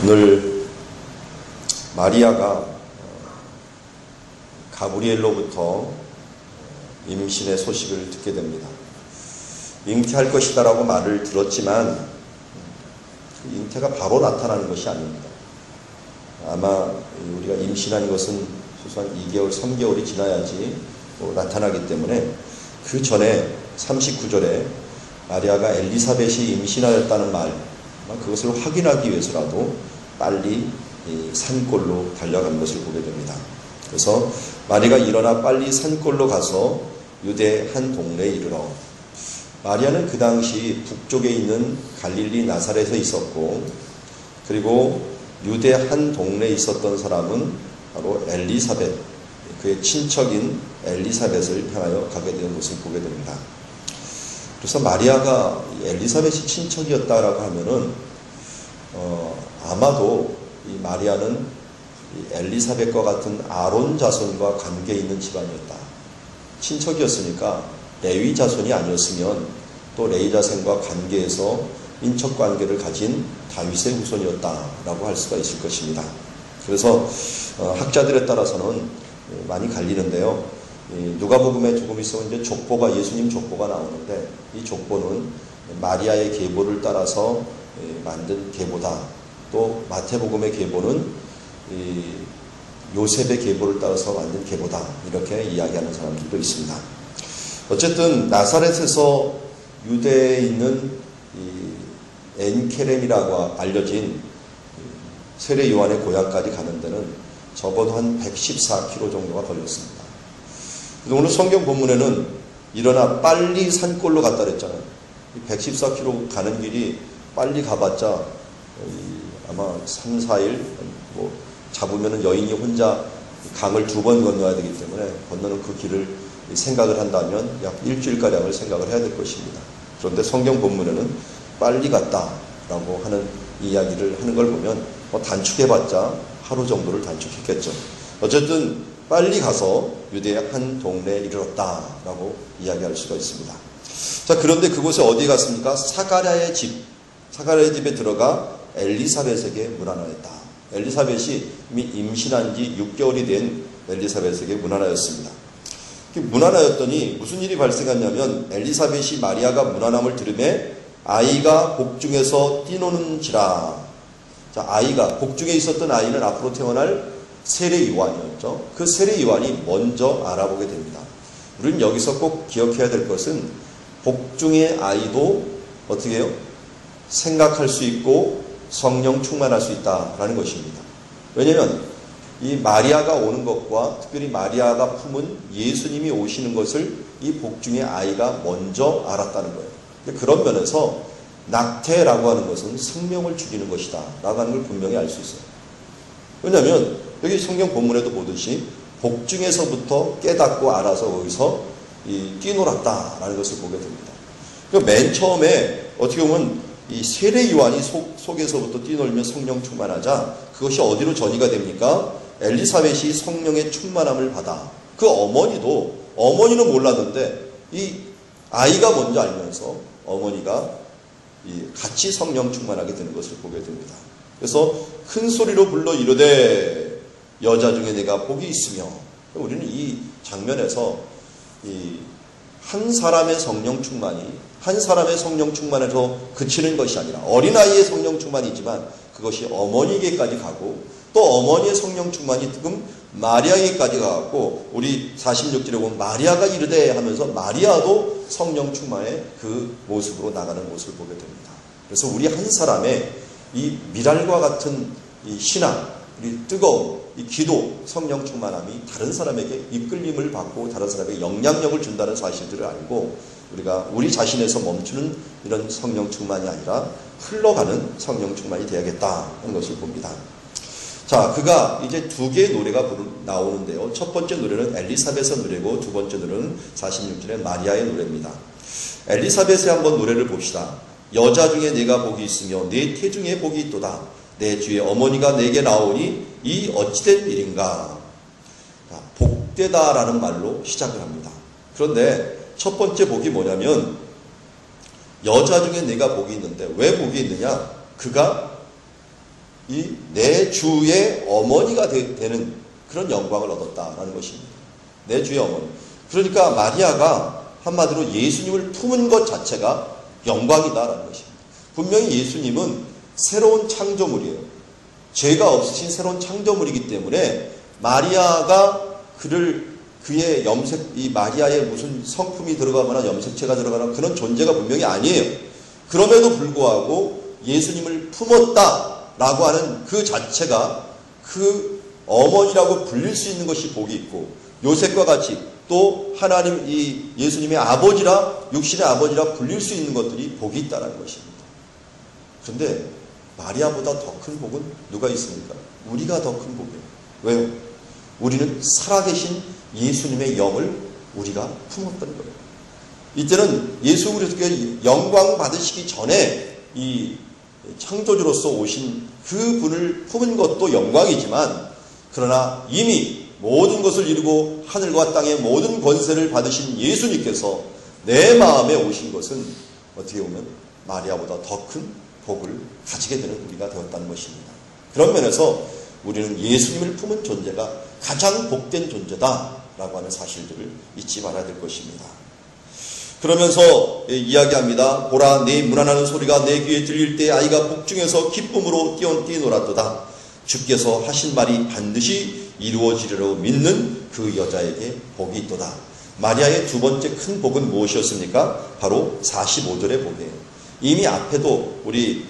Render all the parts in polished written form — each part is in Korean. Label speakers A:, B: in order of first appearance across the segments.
A: 오늘 마리아가 가브리엘로부터 임신의 소식을 듣게 됩니다. 잉태할 것이다라고 말을 들었지만 그 잉태가 바로 나타나는 것이 아닙니다. 아마 우리가 임신한 것은 최소한 2개월, 3개월이 지나야지 나타나기 때문에 그 전에 39절에 마리아가 엘리사벳이 임신하였다는 말, 그것을 확인하기 위해서라도 빨리 산골로 달려간 것을 보게 됩니다. 그래서 마리아가 일어나 빨리 산골로 가서 유대 한 동네에 이르러, 마리아는 그 당시 북쪽에 있는 갈릴리 나사렛에 있었고, 그리고 유대 한 동네에 있었던 사람은 바로 엘리사벳, 그의 친척인 엘리사벳을 향하여 가게 된 것을 보게 됩니다. 그래서 마리아가 엘리사벳이 친척이었다라고 하면은 아마도 이 마리아는 이 엘리사벳과 같은 아론 자손과 관계 있는 집안이었다. 친척이었으니까 레위 자손이 아니었으면 또 레위 자손과 관계에서 인척 관계를 가진 다윗의 후손이었다라고 할 수가 있을 것입니다. 그래서 학자들에 따라서는 많이 갈리는데요. 누가복음에 조금 있으면 이제 족보가, 예수님 족보가 나오는데, 이 족보는 마리아의 계보를 따라서 만든 계보다, 또 마태복음의 계보는 요셉의 계보를 따라서 만든 계보다, 이렇게 이야기하는 사람들도 있습니다. 어쨌든 나사렛에서 유대에 있는 엔케렘이라고 알려진 세례 요한의 고향까지 가는 데는 적어도 한 114km 정도가 걸렸습니다. 오늘 성경 본문에는 일어나 빨리 산골로 갔다 그랬잖아요. 114km 가는 길이 빨리 가봤자 아마 3, 4일, 잡으면 여인이 혼자 강을 2번 건너야 되기 때문에 건너는 그 길을 생각을 한다면 약 일주일가량을 생각을 해야 될 것입니다. 그런데 성경 본문에는 빨리 갔다라고 하는 이야기를 하는 걸 보면 단축해봤자 하루 정도를 단축했겠죠. 어쨌든 빨리 가서 유대의 한 동네에 이르렀다라고 이야기할 수가 있습니다. 자, 그런데 그곳에 어디 갔습니까? 사가랴의 집에 들어가 엘리사벳에게 문안하였다. 엘리사벳이 이미 임신한 지 6개월이 된 엘리사벳에게 문안하였습니다. 문안하였더니 무슨 일이 발생했냐면, 엘리사벳이 마리아가 문안함을 들으매 아이가 복중에서 뛰노는지라. 자, 아이가, 복중에 있었던 아이는 앞으로 태어날 세례 요한이었죠. 그 세례 요한이 먼저 알아보게 됩니다. 우리는 여기서 꼭 기억해야 될 것은, 복중의 아이도 어떻게 해요? 생각할 수 있고 성령 충만할 수 있다라는 것입니다. 왜냐하면 이 마리아가 오는 것과 특별히 마리아가 품은 예수님이 오시는 것을 이 복중의 아이가 먼저 알았다는 거예요. 그런 면에서 낙태라고 하는 것은 생명을 죽이는 것이다 라고 하는 걸 분명히 알 수 있어요. 왜냐하면 여기 성경 본문에도 보듯이 복중에서부터 깨닫고 알아서 거기서 뛰놀았다라는 것을 보게 됩니다. 그러니까 맨 처음에 어떻게 보면 이 세례 요한이 속에서부터 뛰놀며 성령 충만하자 그것이 어디로 전이가 됩니까? 엘리사벳이 성령의 충만함을 받아. 그 어머니는 몰랐는데 이 아이가 먼저 알면서 어머니가 같이 성령 충만하게 되는 것을 보게 됩니다. 그래서 큰 소리로 불러 이르되 여자 중에 내가 복이 있으며, 우리는 이 장면에서 한 사람의 성령 충만이 한 사람의 성령 충만에서 그치는 것이 아니라 어린아이의 성령 충만이지만 그것이 어머니에게까지 가고, 또 어머니의 성령 충만이 지금 마리아에게까지 가고, 우리 46절에 보면 마리아가 이르되 하면서 마리아도 성령 충만의 그 모습으로 나가는 모습을 보게 됩니다. 그래서 우리 한 사람의 이 미랄과 같은 이 신앙, 우리 뜨거움, 이 기도, 성령 충만함이 다른 사람에게 이끌림을 받고 다른 사람에게 영향력을 준다는 사실들을 알고, 우리가 우리 자신에서 멈추는 이런 성령 충만이 아니라 흘러가는 성령 충만이 되어야겠다 하는 것을 봅니다. 자, 그가 이제 2개의 노래가 나오는데요. 첫 번째 노래는 엘리사벳의 노래고, 두 번째 노래는 46절의 마리아의 노래입니다. 엘리사벳의 한번 노래를 봅시다. 여자 중에 내가 복이 있으며 내 태중에 복이 있도다. 내 주의 어머니가 내게 나오니 이 어찌된 일인가. 복되다라는 말로 시작을 합니다. 그런데 첫 번째 복이 뭐냐면, 여자 중에 내가 복이 있는데 왜 복이 있느냐? 그가 이 내 주의 어머니가 되는 그런 영광을 얻었다라는 것입니다. 내 주의 어머니. 그러니까 마리아가 한마디로 예수님을 품은 것 자체가 영광이다라는 것입니다. 분명히 예수님은 새로운 창조물이에요. 죄가 없으신 새로운 창조물이기 때문에 마리아가 그의 이 마리아의 무슨 성품이 들어가거나 염색체가 들어가거나 그런 존재가 분명히 아니에요. 그럼에도 불구하고 예수님을 품었다라고 하는 그 자체가 그 어머니라고 불릴 수 있는 것이 복이 있고, 요셉과 같이 또 하나님, 이 예수님의 아버지라, 육신의 아버지라 불릴 수 있는 것들이 복이 있다는 것입니다. 그런데 마리아보다 더 큰 복은 누가 있습니까? 우리가 더 큰 복이에요. 왜요? 우리는 살아계신 예수님의 영을 우리가 품었던 거예요. 이때는 예수 그리스도께 영광 받으시기 전에 이 창조주로서 오신 그 분을 품은 것도 영광이지만, 그러나 이미 모든 것을 이루고 하늘과 땅의 모든 권세를 받으신 예수님께서 내 마음에 오신 것은 어떻게 보면 마리아보다 더 큰 복을 가지게 되는 우리가 되었다는 것입니다. 그런 면에서 우리는 예수님을 품은 존재가 가장 복된 존재다라고 하는 사실들을 잊지 말아야 될 것입니다. 그러면서 이야기합니다. 보라, 내 문안하는 소리가 내 귀에 들릴 때 아이가 복중에서 기쁨으로 뛰놀았도다. 주께서 하신 말이 반드시 이루어지리라고 믿는 그 여자에게 복이 있도다. 마리아의 두 번째 큰 복은 무엇이었습니까? 바로 45절의 복이에요. 이미 앞에도 우리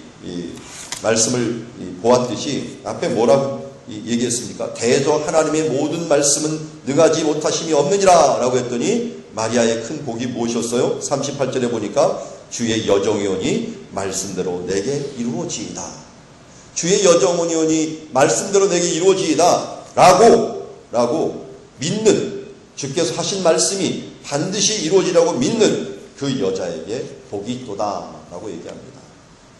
A: 말씀을 보았듯이 앞에 뭐라고 얘기했습니까? 대저 하나님의 모든 말씀은 능하지 못하심이 없느니라 라고 했더니 마리아의 큰 복이 무엇이었어요? 38절에 보니까 주의 여정이오니 말씀대로 내게 이루어지이다. 주의 여정이오니 말씀대로 내게 이루어지이다 라고 믿는, 주께서 하신 말씀이 반드시 이루어지라고 믿는 그 여자에게 복이 있도다 라고 얘기합니다.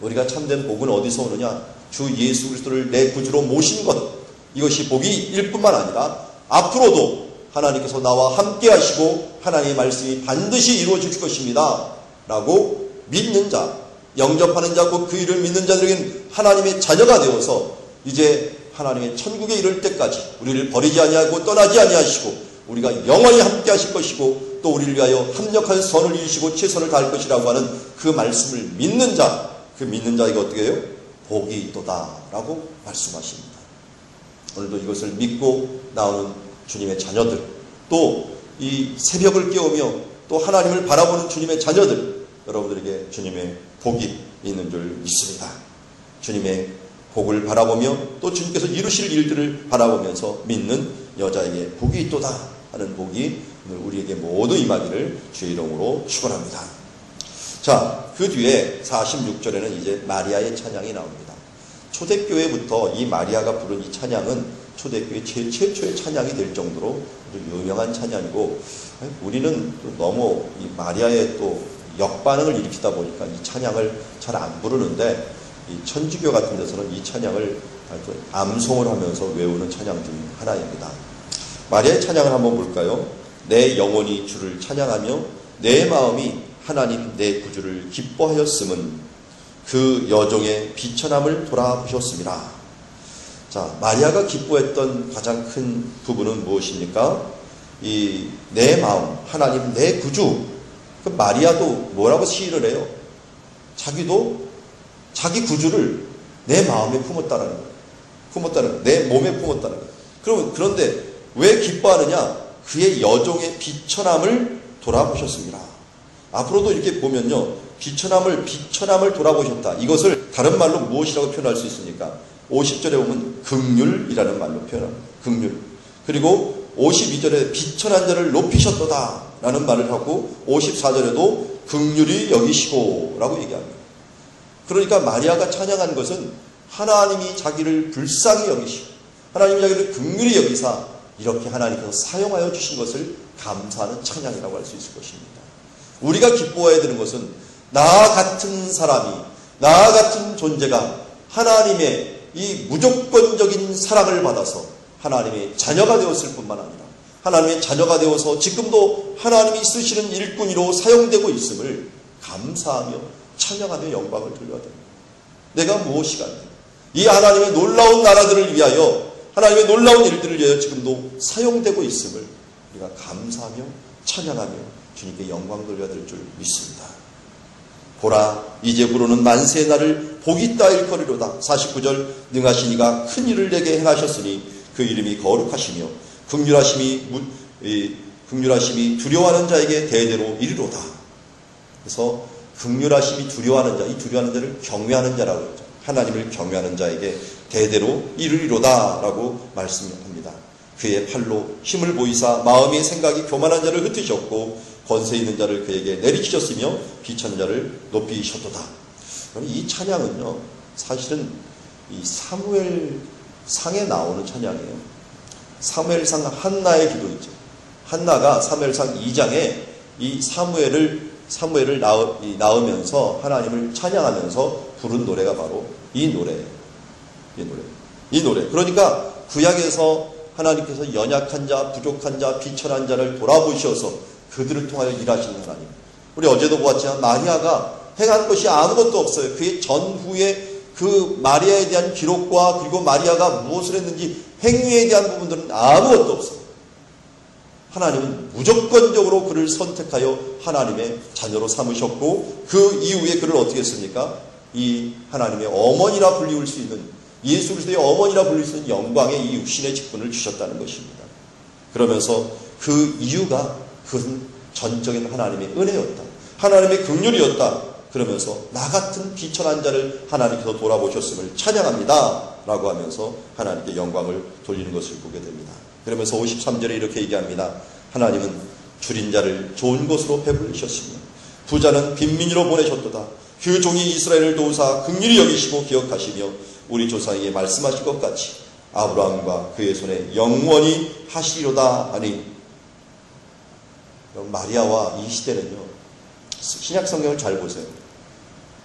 A: 우리가 참된 복은 어디서 오느냐? 주 예수 그리스도를 내 구주로 모신 것, 이것이 복이일 뿐만 아니라 앞으로도 하나님께서 나와 함께 하시고 하나님의 말씀이 반드시 이루어질 것입니다 라고 믿는 자, 영접하는 자, 그 일을 믿는 자들에게는 하나님의 자녀가 되어서 이제 하나님의 천국에 이를 때까지 우리를 버리지 아니하고 떠나지 아니하시고 우리가 영원히 함께 하실 것이고 또 우리를 위하여 합력한 선을 이루시고 최선을 다할 것이라고 하는 그 말씀을 믿는 자, 그 믿는 자에게 어떻게 해요? 복이 있도다 라고 말씀하십니다. 오늘도 이것을 믿고 나오는 주님의 자녀들, 또 이 새벽을 깨우며 또 하나님을 바라보는 주님의 자녀들, 여러분들에게 주님의 복이 있는 줄 믿습니다. 주님의 복을 바라보며 또 주님께서 이루실 일들을 바라보면서 믿는 여자에게 복이 있도다 하는 복이 오늘 우리에게 모두 임하기를 주의 이름으로 축원합니다. 자, 그 뒤에 46절에는 이제 마리아의 찬양이 나옵니다. 초대교회부터 이 마리아가 부른 이 찬양은 초대교회 최초의 찬양이 될 정도로 유명한 찬양이고, 우리는 너무 이 마리아의 또 역반응을 일으키다 보니까 이 찬양을 잘 안 부르는데, 이 천주교 같은 데서는 이 찬양을 암송을 하면서 외우는 찬양 중 하나입니다. 마리아의 찬양을 한번 볼까요? 내 영혼이 주를 찬양하며 내 마음이 하나님 내 구주를 기뻐하였음은 그 여종의 비천함을 돌아보셨습니다. 자, 마리아가 기뻐했던 가장 큰 부분은 무엇입니까? 이 내 마음, 하나님 내 구주. 그 마리아도 뭐라고 시인을 해요? 자기도 자기 구주를 내 마음에 품었다는 거예요. 품었다는 거예요. 내 몸에 품었다는 거예요. 그런데 왜 기뻐하느냐? 그의 여종의 비천함을 돌아보셨습니다. 앞으로도 이렇게 보면요, 비천함을 돌아보셨다. 이것을 다른 말로 무엇이라고 표현할 수 있습니까? 50절에 보면 긍휼이라는 말로 표현합니다. 긍휼. 그리고 52절에 비천한 자를 높이셨도다 라는 말을 하고 54절에도 긍휼히 여기시고 라고 얘기합니다. 그러니까 마리아가 찬양한 것은 하나님이 자기를 불쌍히 여기시고 하나님이 자기를 긍휼히 여기사 이렇게 하나님께서 사용하여 주신 것을 감사하는 찬양이라고 할 수 있을 것입니다. 우리가 기뻐해야 되는 것은 나 같은 사람이, 나 같은 존재가 하나님의 이 무조건적인 사랑을 받아서 하나님의 자녀가 되었을 뿐만 아니라 하나님의 자녀가 되어서 지금도 하나님이 쓰시는 일꾼이로 사용되고 있음을 감사하며 찬양하며 영광을 돌려야 됩니다. 내가 무엇이간에 이 하나님의 놀라운 나라들을 위하여, 하나님의 놀라운 일들을 위하여 지금도 사용되고 있음을 우리가 감사하며 찬양하며 주님께 영광 돌려야 될 줄 믿습니다. 보라, 이제부로는 만세의 날을 복이 있다 일거리로다. 49절, 능하신 이가 큰 일을 내게 행하셨으니 그 이름이 거룩하시며 긍휼하심이 두려워하는 자에게 대대로 이르로다. 그래서 긍휼하심이 두려워하는 자, 이 두려워하는 자를 경외하는 자라고 했죠. 하나님을 경외하는 자에게 대대로 이르리로다 라고 말씀합니다. 그의 팔로 힘을 보이사 마음의 생각이 교만한 자를 흩으셨고 권세 있는 자를 그에게 내리치셨으며 비천한 자를 높이셨도다. 이 찬양은요, 사실은 이 사무엘상에 나오는 찬양이에요. 사무엘상 한나의 기도 있죠. 한나가 사무엘상 2장에 이 사무엘을 낳으면서 하나님을 찬양하면서 부른 노래가 바로 이 노래예요. 이 노래. 그러니까 구약에서 하나님께서 연약한 자, 부족한 자, 비천한 자를 돌아보셔서 그들을 통하여 일하시는 하나님. 우리 어제도 보았지만 마리아가 행한 것이 아무것도 없어요. 그의 전후에 그 마리아에 대한 기록과 그리고 마리아가 무엇을 했는지 행위에 대한 부분들은 아무것도 없어요. 하나님은 무조건적으로 그를 선택하여 하나님의 자녀로 삼으셨고 그 이후에 그를 어떻게 했습니까? 이 하나님의 어머니라 불리울 수 있는, 예수 그리스도의 어머니라 불릴 수 있는 영광의 이 육신의 직분을 주셨다는 것입니다. 그러면서 그 이유가 그것은 전적인 하나님의 은혜였다. 하나님의 긍휼이었다. 그러면서 나 같은 비천한 자를 하나님께서 돌아보셨음을 찬양합니다 라고 하면서 하나님께 영광을 돌리는 것을 보게 됩니다. 그러면서 53절에 이렇게 얘기합니다. 하나님은 줄인 자를 좋은 곳으로 배불리셨으며 부자는 빈민으로 보내셨도다. 그 종이 이스라엘을 도우사 긍휼히 여기시고 기억하시며 우리 조상에게 말씀하신 것 같이 아브라함과 그의 손에 영원히 하시리로다 하니, 마리아와 이 시대는요, 신약 성경을 잘 보세요.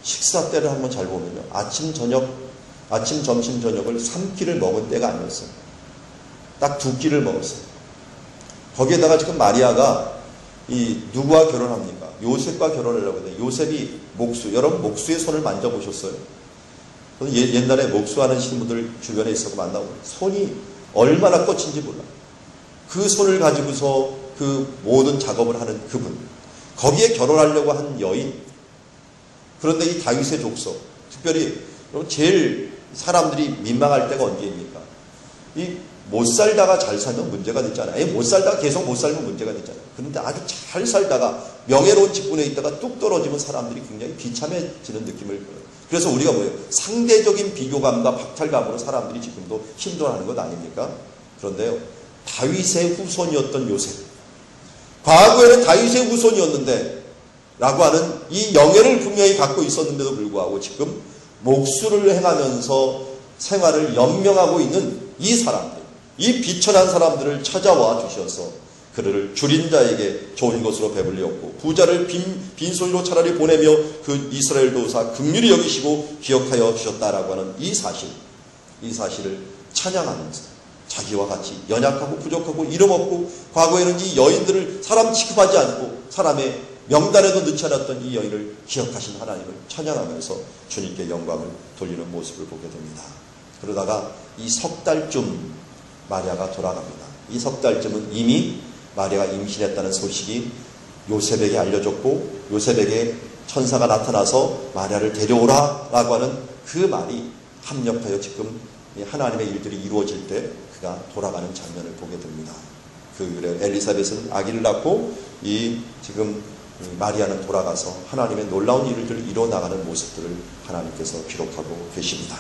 A: 식사 때를 한번 잘 보면요, 아침, 점심, 저녁을 3끼를 먹은 때가 아니었어요. 딱 2끼를 먹었어요. 거기에다가 지금 마리아가 누구와 결혼합니까? 요셉과 결혼하려고 해요. 요셉이 여러분 목수의 손을 만져보셨어요? 옛날에 목수하시는 분들 주변에 있어서 만나고 손이 얼마나 뻗친지 몰라. 그 손을 가지고서 그 모든 작업을 하는 그분, 거기에 결혼하려고 한 여인. 그런데 이 다윗의 족속, 특별히 제일 사람들이 민망할 때가 언제입니까? 못 살다가 잘 살면 문제가 됐잖아요. 못 살다가 계속 못 살면 문제가 됐잖아요. 그런데 아주 잘 살다가 명예로운 직분에 있다가 뚝 떨어지면 사람들이 굉장히 비참해지는 느낌을 들어요. 그래서 우리가 뭐예요? 상대적인 비교감과 박탈감으로 사람들이 지금도 힘들어하는 것 아닙니까? 그런데요, 다윗의 후손이었던 요셉, 과거에는 다윗의 후손이었는데 라고 하는 이 영예를 분명히 갖고 있었는데도 불구하고 지금 목수를 행하면서 생활을 연명하고 있는 이 사람들, 이 비천한 사람들을 찾아와 주셔서 그를 줄인 자에게 좋은 것으로 배불리었고 부자를 빈손으로 차라리 보내며 그 이스라엘 도우사 긍휼히 여기시고 기억하여 주셨다라고 하는 이 사실을 찬양하면서 자기와 같이 연약하고 부족하고 이름 없고 과거에는 이 여인들을 사람 취급하지 않고 사람의 명단에도 넣지 않았던 이 여인을 기억하신 하나님을 찬양하면서 주님께 영광을 돌리는 모습을 보게 됩니다. 그러다가 이 석 달쯤 마리아가 돌아갑니다. 이 석 달쯤은 이미 마리아가 임신했다는 소식이 요셉에게 알려졌고 요셉에게 천사가 나타나서 마리아를 데려오라 라고 하는 그 말이 합력하여 지금 하나님의 일들이 이루어질 때 그가 돌아가는 장면을 보게 됩니다. 그 엘리사벳은 아기를 낳고 지금 마리아는 돌아가서 하나님의 놀라운 일들을 이뤄나가는 모습들을 하나님께서 기록하고 계십니다.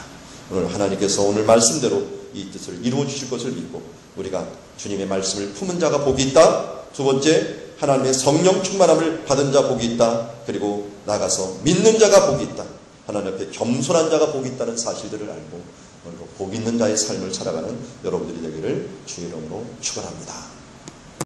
A: 오늘 하나님께서 오늘 말씀대로 이 뜻을 이루어 주실 것을 믿고 우리가 주님의 말씀을 품은 자가 복이 있다. 두 번째, 하나님의 성령 충만함을 받은 자 복이 있다. 그리고 나가서 믿는 자가 복이 있다. 하나님 앞에 겸손한 자가 복이 있다는 사실들을 알고 오늘 복 있는 자의 삶을 살아가는 여러분들이 되기를 주의 이름으로 축원합니다.